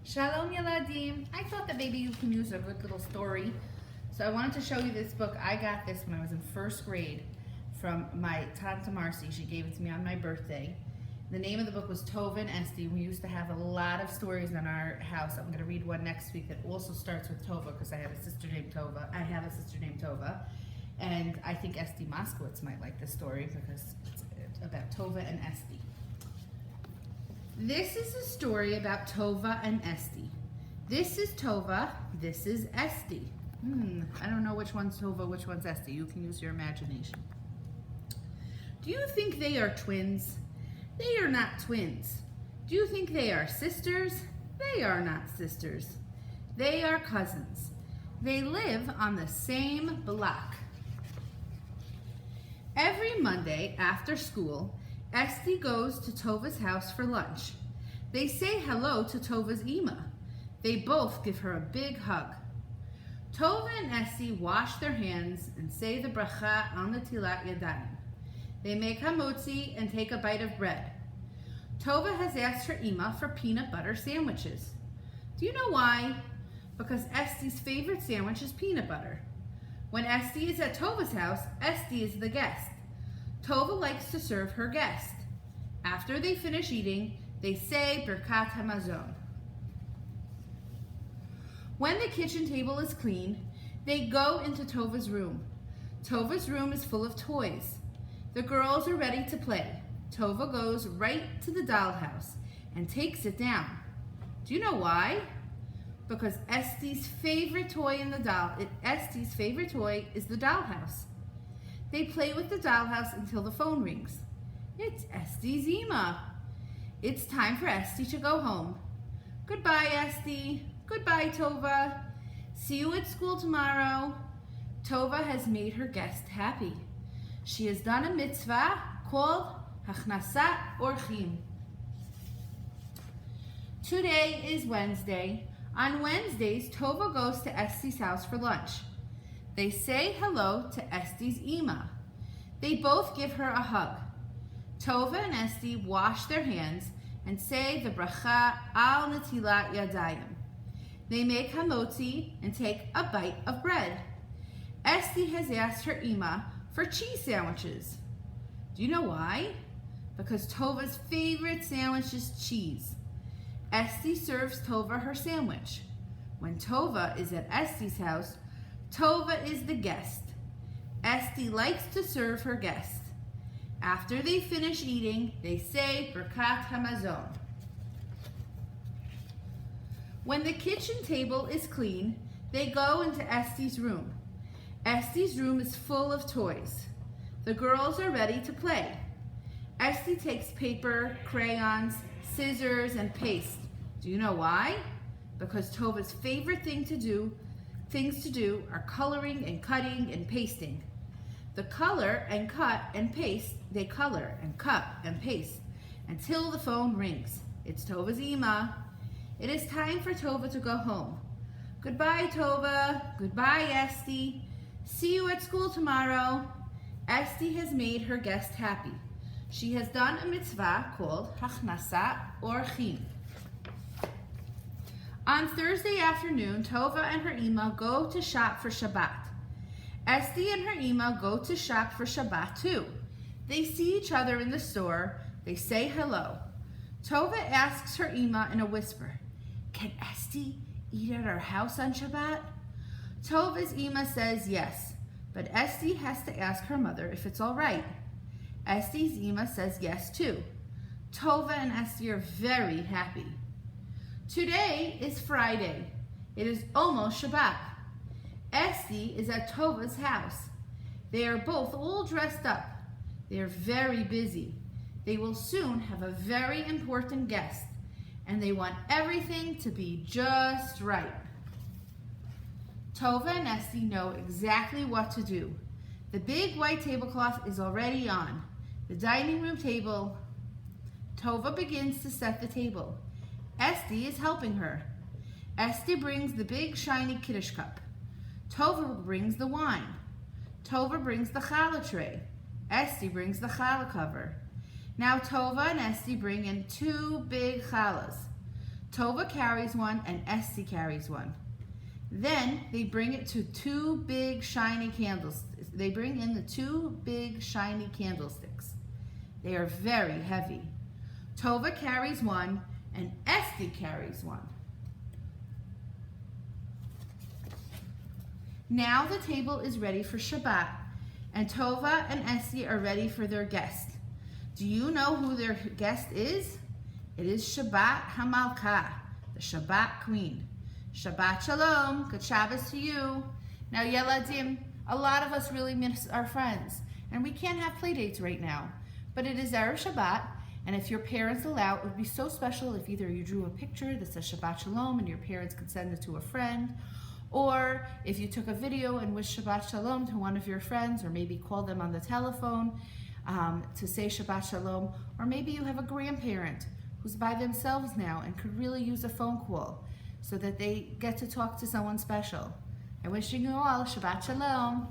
Shalom Yeladim. I thought that maybe you can use a good little story. So I wanted to show you this book. I got this when I was in first grade from my Tante Marcy. She gave it to me on my birthday. The name of the book was Tova Esty. We used to have a lot of stories in our house. I'm going to read one next week that also starts with Tova because I have a sister named Tova. And I think Esty Moskowitz might like this story because it's about Tova and Esty. This is a story about Tova and Esty. This is Tova, this is Esty. I don't know which one's Tova, which one's Esty. You can use your imagination. Do you think they are twins? They are not twins. Do you think they are sisters? They are not sisters. They are cousins. They live on the same block. Every Monday after school, Esty goes to Tova's house for lunch. They say hello to Tova's Ima. They both give her a big hug. Tova and Esty wash their hands and say the bracha on the tilat yadayim. They make hamotzi and take a bite of bread. Tova has asked her Ima for peanut butter sandwiches. Do you know why? Because Esty's favorite sandwich is peanut butter. When Esty is at Tova's house, Esty is the guest. Tova likes to serve her guest. After they finish eating, they say Birkat Hamazon. When the kitchen table is clean, they go into Tova's room. Tova's room is full of toys. The girls are ready to play. Tova goes right to the dollhouse and takes it down. Do you know why? Because Esty's favorite toy is the dollhouse. They play with the dollhouse until the phone rings. It's Esty's Ima. It's time for Esty to go home. Goodbye, Esty. Goodbye, Tova. See you at school tomorrow. Tova has made her guest happy. She has done a mitzvah called Hachnasat Orchim. Today is Wednesday. On Wednesdays, Tova goes to Esty's house for lunch. They say hello to Esty's Ima. They both give her a hug. Tova and Esty wash their hands and say the bracha al netilat yadayim. They make hamotzi and take a bite of bread. Esty has asked her Ima for cheese sandwiches. Do you know why? Because Tova's favorite sandwich is cheese. Esty serves Tova her sandwich. When Tova is at Esty's house, Tova is the guest. Esty likes to serve her guest. After they finish eating, they say Birkat Hamazon. When the kitchen table is clean, they go into Esty's room. Esty's room is full of toys. The girls are ready to play. Esty takes paper, crayons, scissors, and paste. Do you know why? Because Tova's favorite things to do are coloring and cutting and pasting. The color and cut and paste, they color and cut and paste until the phone rings. It's Tova's Ima. It is time for Tova to go home. Goodbye, Tova. Goodbye, Esty. See you at school tomorrow. Esty has made her guest happy. She has done a mitzvah called Hachnasat Orchim. On Thursday afternoon, Tova and her Ima go to shop for Shabbat. Esty and her Ima go to shop for Shabbat too. They see each other in the store. They say hello. Tova asks her Ima in a whisper, "Can Esty eat at our house on Shabbat?" Tova's Ima says yes, but Esty has to ask her mother if it's all right. Esty's Ima says yes too. Tova and Esty are very happy. Today is Friday. It is almost Shabbat. Esty is at Tova's house. They are both all dressed up. They are very busy. They will soon have a very important guest, and they want everything to be just right. Tova and Esty know exactly what to do. The big white tablecloth is already on. The dining room table. Tova begins to set the table. Esty is helping her. Esty brings the big shiny kiddush cup. Tova brings the wine. Tova brings the challah tray. Esty brings the challah cover. Now Tova and Esty bring in 2 big challahs. Tova carries one and Esty carries one. Then they bring it to two big shiny candles. They bring in the two big shiny candlesticks. They are very heavy. Tova carries one and Esty carries one. Now the table is ready for Shabbat, and Tova and Esty are ready for their guest. Do you know who their guest is? It is Shabbat Hamalkah, the Shabbat Queen. Shabbat Shalom, good Shabbos to you. Now Yeladim, a lot of us really miss our friends, and we can't have play dates right now. But it is Erev Shabbat, and if your parents allow, it would be so special if either you drew a picture that says Shabbat Shalom and your parents could send it to a friend, or if you took a video and wished Shabbat Shalom to one of your friends, or maybe called them on the telephone to say Shabbat Shalom, or maybe you have a grandparent who's by themselves now and could really use a phone call so that they get to talk to someone special. I'm wishing you all Shabbat Shalom.